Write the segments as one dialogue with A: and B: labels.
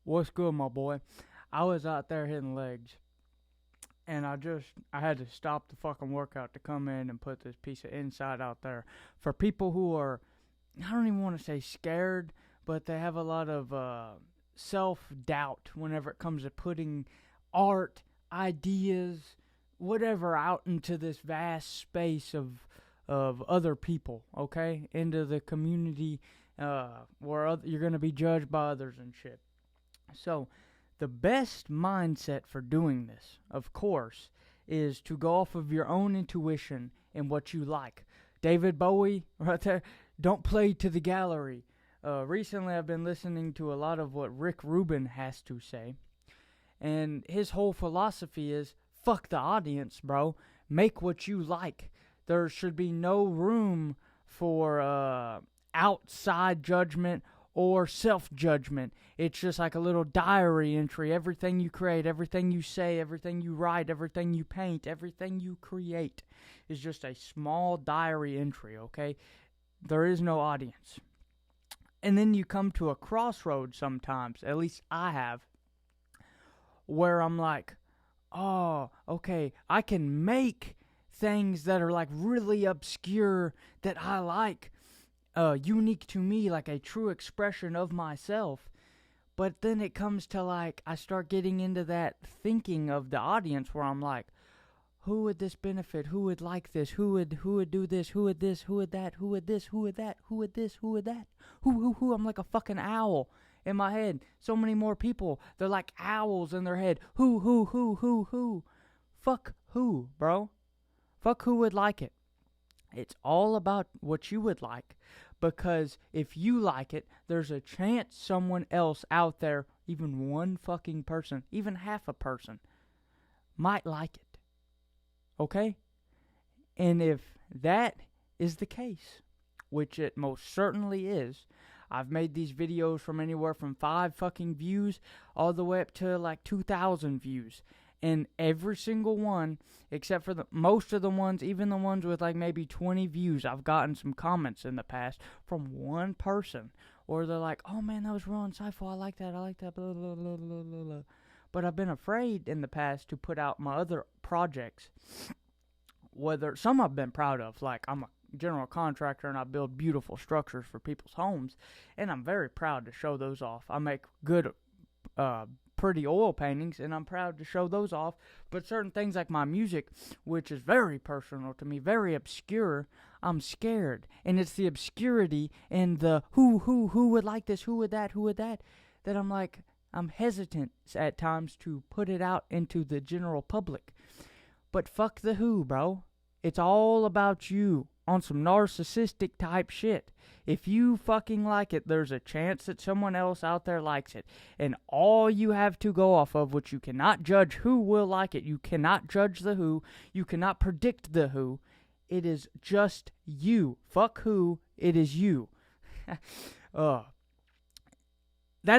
A: What's good, my boy? I was out there hitting legs, and I had to stop the fucking workout to come in and put this piece of insight out there for people who are, I don't even want to say scared, but they have a lot of self doubt whenever it comes to putting art, ideas, whatever out into this vast space of other people, okay, into the community where you're gonna be judged by others and shit. So, the best mindset for doing this, of course, is to go off of your own intuition and what you like. David Bowie, right there, don't play to the gallery. Recently, I've been listening to a lot of what Rick Rubin has to say, and his whole philosophy is fuck the audience, bro. Make what you like. There should be no room for outside judgment or self-judgment. It's just like a little diary entry. Everything you create, everything you say, everything you write, everything you paint, everything you create is just a small diary entry, okay? There is no audience. And then you come to a crossroads sometimes, at least I have, where I'm like, oh, okay, I can make things that are like really obscure that I like, unique to me, like a true expression of myself. But then it comes to like, I start getting into that thinking of the audience where I'm like, who would this benefit? Who would like this? Who would do this? Who would this? Who would that? Who would this? Who would that? Who would this? Who would that? Who? I'm like a fucking owl in my head. So many more people. They're like owls in their head. Who? Fuck who, bro? Fuck who would like it. It's all about what you would like, because if you like it, there's a chance someone else out there, even one fucking person, even half a person, might like it. Okay? And if that is the case, which it most certainly is, I've made these videos from anywhere from 5 fucking views all the way up to like 2,000 views. And every single one, except for most of the ones, even the ones with like maybe 20 views, I've gotten some comments in the past from one person. Or they're like, oh man, that was real insightful, I like that, blah, blah, blah, blah, blah, blah. But I've been afraid in the past to put out my other projects. Whether some I've been proud of, like I'm a general contractor and I build beautiful structures for people's homes. And I'm very proud to show those off. I make good, pretty oil paintings, and I'm proud to show those off. But certain things like my music, which is very personal to me, very obscure, I'm scared. And it's the obscurity and the who would like this, who would that, that I'm like, I'm hesitant at times to put it out into the general public. But fuck the who, bro. It's all about you on some narcissistic type shit. If you fucking like it, there's a chance that someone else out there likes it. And all you have to go off of, which you cannot judge who will like it, you cannot judge the who, you cannot predict the who, it is just you. Fuck who, it is you. That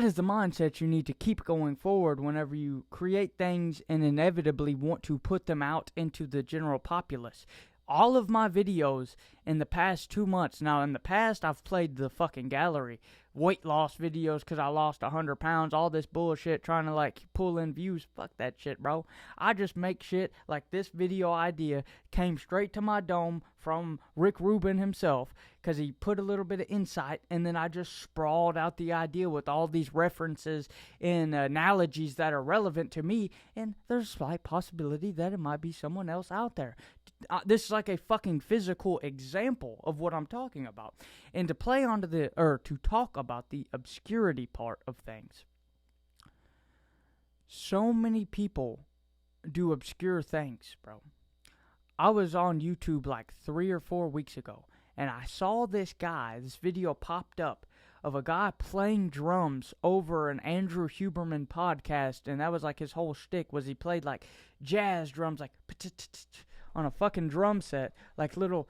A: is the mindset you need to keep going forward whenever you create things and inevitably want to put them out into the general populace. All of my videos in the past 2 months, now in the past I've played the fucking gallery, weight loss videos because I lost 100 pounds, all this bullshit trying to like pull in views. Fuck that shit, bro. I just make shit like this video idea came straight to my dome from Rick Rubin himself, because he put a little bit of insight, and then I just sprawled out the idea with all these references and analogies that are relevant to me, and there's a slight possibility that it might be someone else out there. This is like a fucking physical example of what I'm talking about. And to play onto to talk about the obscurity part of things. So many people do obscure things, bro. I was on YouTube like 3 or 4 weeks ago, and I saw this video popped up of a guy playing drums over an Andrew Huberman podcast, and that was like his whole shtick, was he played like jazz drums, like on a fucking drum set, like little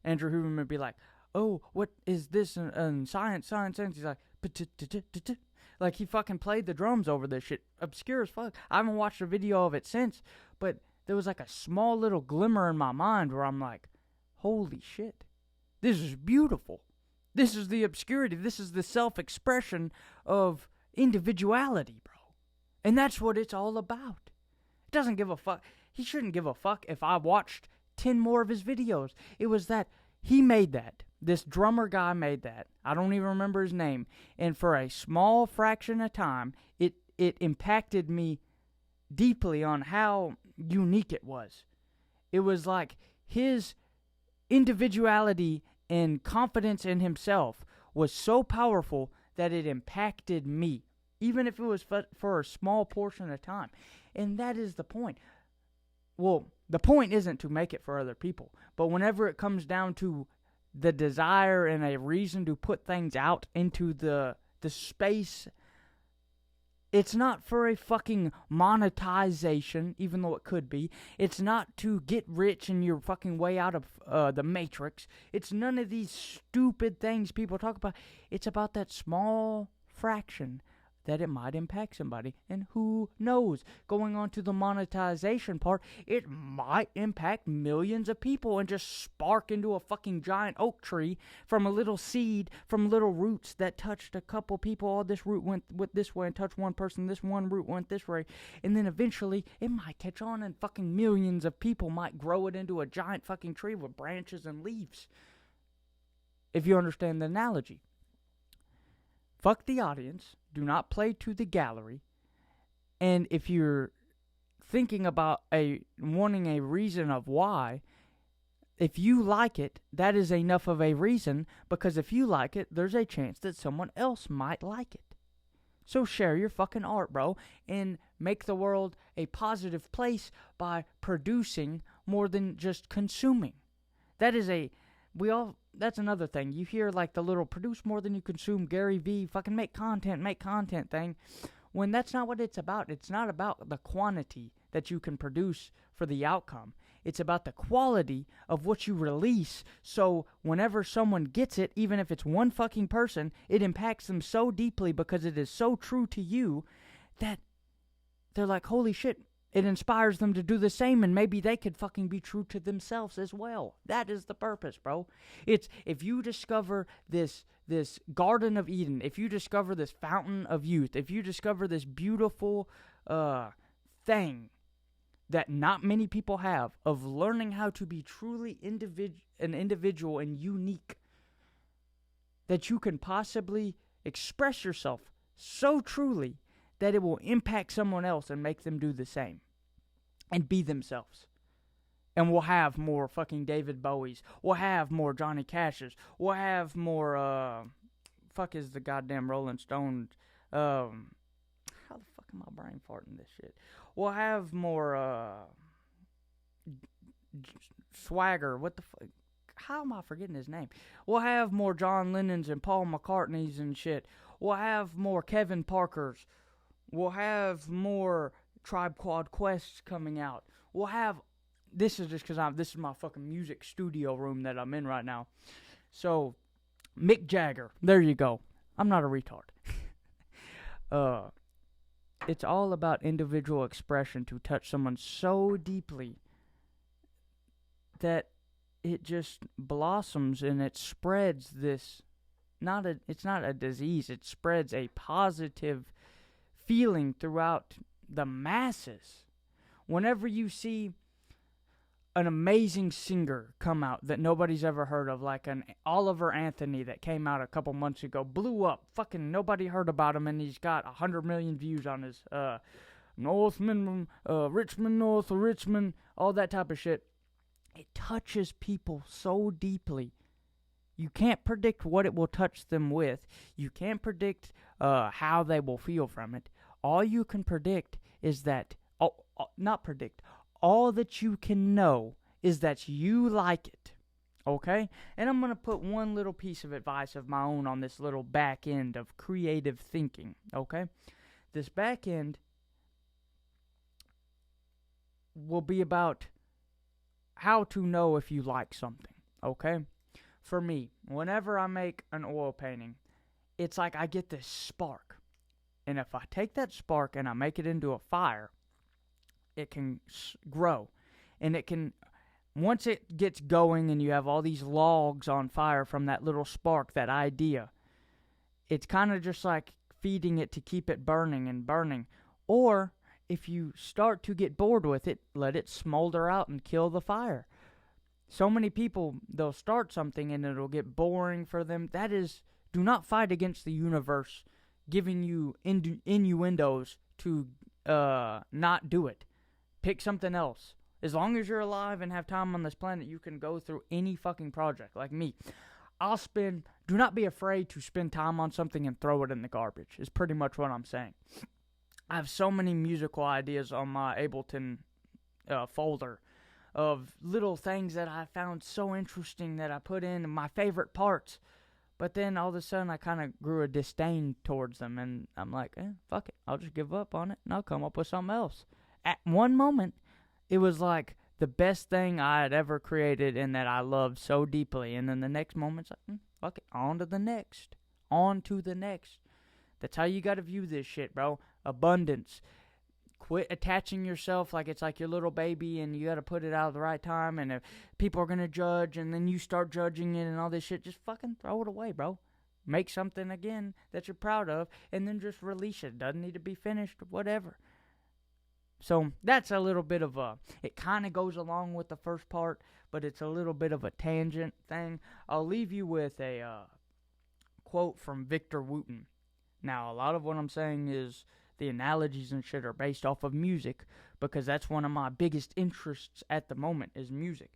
A: Andrew Huberman would be like, oh, what is this in science? He's like he fucking played the drums over this shit. Obscure as fuck. I haven't watched a video of it since, but there was like a small little glimmer in my mind where I'm like, holy shit, this is beautiful. This is the obscurity. This is the self-expression of individuality, bro. And that's what it's all about. It doesn't give a fuck. He shouldn't give a fuck if I watched 10 more of his videos. It was that he made that. This drummer guy made that. I don't even remember his name. And for a small fraction of time, it impacted me deeply on how unique it was. It was like his individuality and confidence in himself was so powerful that it impacted me, even if it was for a small portion of time. And that is the point. Well, the point isn't to make it for other people, but whenever it comes down to the desire and a reason to put things out into the space, it's not for a fucking monetization, even though it could be. It's not to get rich and you're fucking way out of the matrix. It's none of these stupid things people talk about. It's about that small fraction that it might impact somebody. And who knows? Going on to the monetization part, it might impact millions of people and just spark into a fucking giant oak tree from a little seed, from little roots that touched a couple people. Oh, this root went this way and touched one person. This one root went this way. And then eventually it might catch on and fucking millions of people might grow it into a giant fucking tree with branches and leaves. If you understand the analogy. Fuck the audience. Do not play to the gallery. And if you're thinking about wanting a reason of why, if you like it, that is enough of a reason, because if you like it, there's a chance that someone else might like it. So share your fucking art, bro, and make the world a positive place by producing more than just consuming. That's another thing. You hear like the little produce more than you consume, Gary V, fucking make content thing. When that's not what it's about. It's not about the quantity that you can produce for the outcome. It's about the quality of what you release. So whenever someone gets it, even if it's one fucking person, it impacts them so deeply because it is so true to you that they're like, holy shit. It inspires them to do the same, and maybe they could fucking be true to themselves as well. That is the purpose, bro. It's if you discover this Garden of Eden, if you discover this fountain of youth, if you discover this beautiful thing that not many people have of learning how to be truly an individual and unique, that you can possibly express yourself so truly that it will impact someone else and make them do the same. And be themselves. And we'll have more fucking David Bowies. We'll have more Johnny Cashes. We'll have more, fuck is the goddamn Rolling Stones. How the fuck am I brain farting this shit? We'll have more, Swagger. What the fuck? How am I forgetting his name? We'll have more John Lennons and Paul McCartneys and shit. We'll have more Kevin Parkers. We'll have more Tribe Called Quest coming out. We'll have... This is just because this is my fucking music studio room that I'm in right now. So, Mick Jagger. There you go. I'm not a retard. It's all about individual expression to touch someone so deeply that it just blossoms and it spreads this... It's not a disease. It spreads a positive feeling throughout the masses. Whenever you see an amazing singer come out that nobody's ever heard of, like an Oliver Anthony that came out a couple months ago, blew up, fucking nobody heard about him, and he's got 100 million views on his Richmond, North of Richmond, all that type of shit. It touches people so deeply. You can't predict what it will touch them with. You can't predict how they will feel from it. All you can predict is that, all that you can know is that you like it, okay? And I'm going to put one little piece of advice of my own on this little back end of creative thinking, okay? This back end will be about how to know if you like something, okay? For me, whenever I make an oil painting, it's like I get this spark. And if I take that spark and I make it into a fire, it can grow. And it can, once it gets going and you have all these logs on fire from that little spark, that idea, it's kind of just like feeding it to keep it burning and burning. Or if you start to get bored with it, let it smolder out and kill the fire. So many people, they'll start something and it'll get boring for them. That is, do not fight against the universe giving you innuendos to not do it. Pick something else. As long as you're alive and have time on this planet, you can go through any fucking project. Like me, do not be afraid to spend time on something and throw it in the garbage, is pretty much what I'm saying. I have so many musical ideas on my Ableton folder of little things that I found so interesting that I put in my favorite parts. But then all of a sudden I kind of grew a disdain towards them, and I'm like, fuck it, I'll just give up on it and I'll come up with something else. At one moment, it was like the best thing I had ever created and that I loved so deeply. And then the next moment's like, fuck it, on to the next. On to the next. That's how you gotta view this shit, bro. Abundance. Quit attaching yourself like it's like your little baby and you gotta put it out at the right time, and if people are gonna judge and then you start judging it and all this shit, just fucking throw it away, bro. Make something again that you're proud of and then just release it. Doesn't need to be finished, whatever. So that's a little bit of it kind of goes along with the first part, but it's a little bit of a tangent thing. I'll leave you with a quote from Victor Wooten. Now, a lot of what I'm saying is the analogies and shit are based off of music, because that's one of my biggest interests at the moment is music.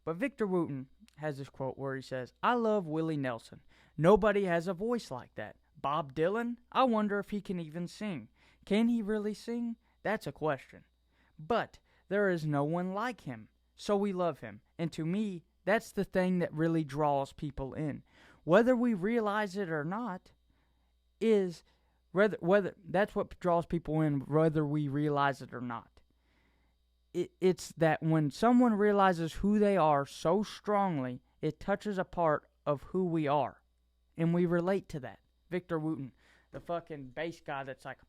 A: But Victor Wooten has this quote where he says, "I love Willie Nelson. Nobody has a voice like that. Bob Dylan? I wonder if he can even sing. Can he really sing? That's a question. But there is no one like him, so we love him. And to me, that's the thing that really draws people in. Whether we realize it or not, is whether that's what draws people in, whether we realize it or not. It's that when someone realizes who they are so strongly, it touches a part of who we are, and we relate to that. Victor Wooten, the fucking bass guy that's like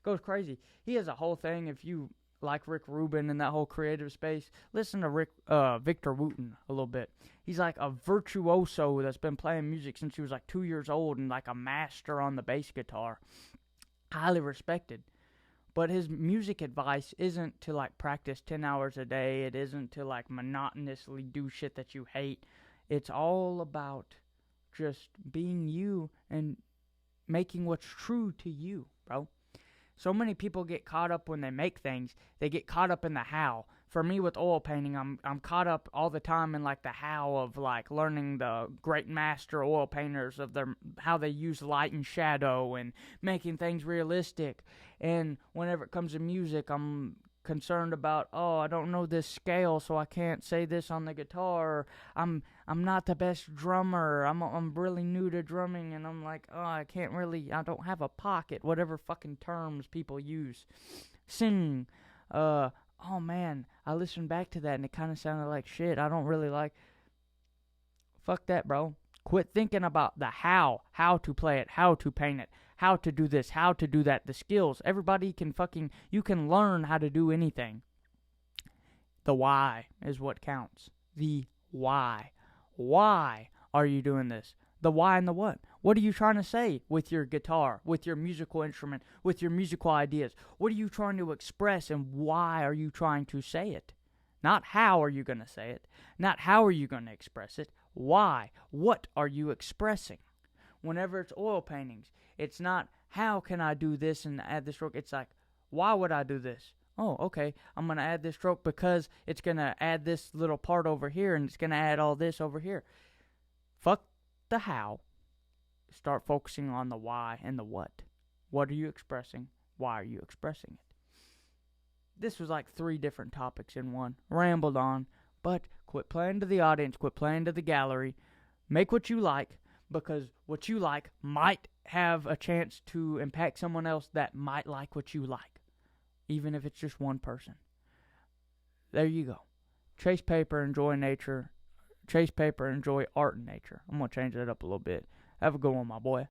A: goes crazy. He has a whole thing. If you like Rick Rubin and that whole creative space, listen to Victor Wooten a little bit. He's like a virtuoso that's been playing music since he was like 2 years old and like a master on the bass guitar. Highly respected. But his music advice isn't to like practice 10 hours a day. It isn't to like monotonously do shit that you hate. It's all about just being you and making what's true to you, bro. So many people get caught up when they make things. They get caught up in the how. For me with oil painting, I'm caught up all the time in like the how of like learning the great master oil painters of their how they use light and shadow and making things realistic. And whenever it comes to music, I'm concerned about, I don't know this scale, so I can't say this on the guitar. I'm not the best drummer. I'm really new to drumming, and I'm like, I don't have a pocket. Whatever fucking terms people use. Singing. Oh man, I listened back to that and it kind of sounded like shit. I don't really like. Fuck that, bro. Quit thinking about the how to play it, how to paint it, how to do this, how to do that, the skills. Everybody can you can learn how to do anything. The why is what counts. The why. Why are you doing this? The why and the what. What are you trying to say with your guitar, with your musical instrument, with your musical ideas? What are you trying to express, and why are you trying to say it? Not how are you going to say it. Not how are you going to express it. Why? What are you expressing? Whenever it's oil paintings, it's not how can I do this and add this stroke. It's like, why would I do this? Oh, okay, I'm going to add this stroke because it's going to add this little part over here and it's going to add all this over here. Fuck the how. Start focusing on the why and the what. What are you expressing? Why are you expressing it? This was like 3 different topics in one. Rambled on, but quit playing to the audience, quit playing to the gallery. Make what you like, because what you like might have a chance to impact someone else that might like what you like, even if it's just one person. There you go. Chase paper, enjoy nature. Chase paper, enjoy art in nature. I'm going to change that up a little bit. Have a good one, my boy.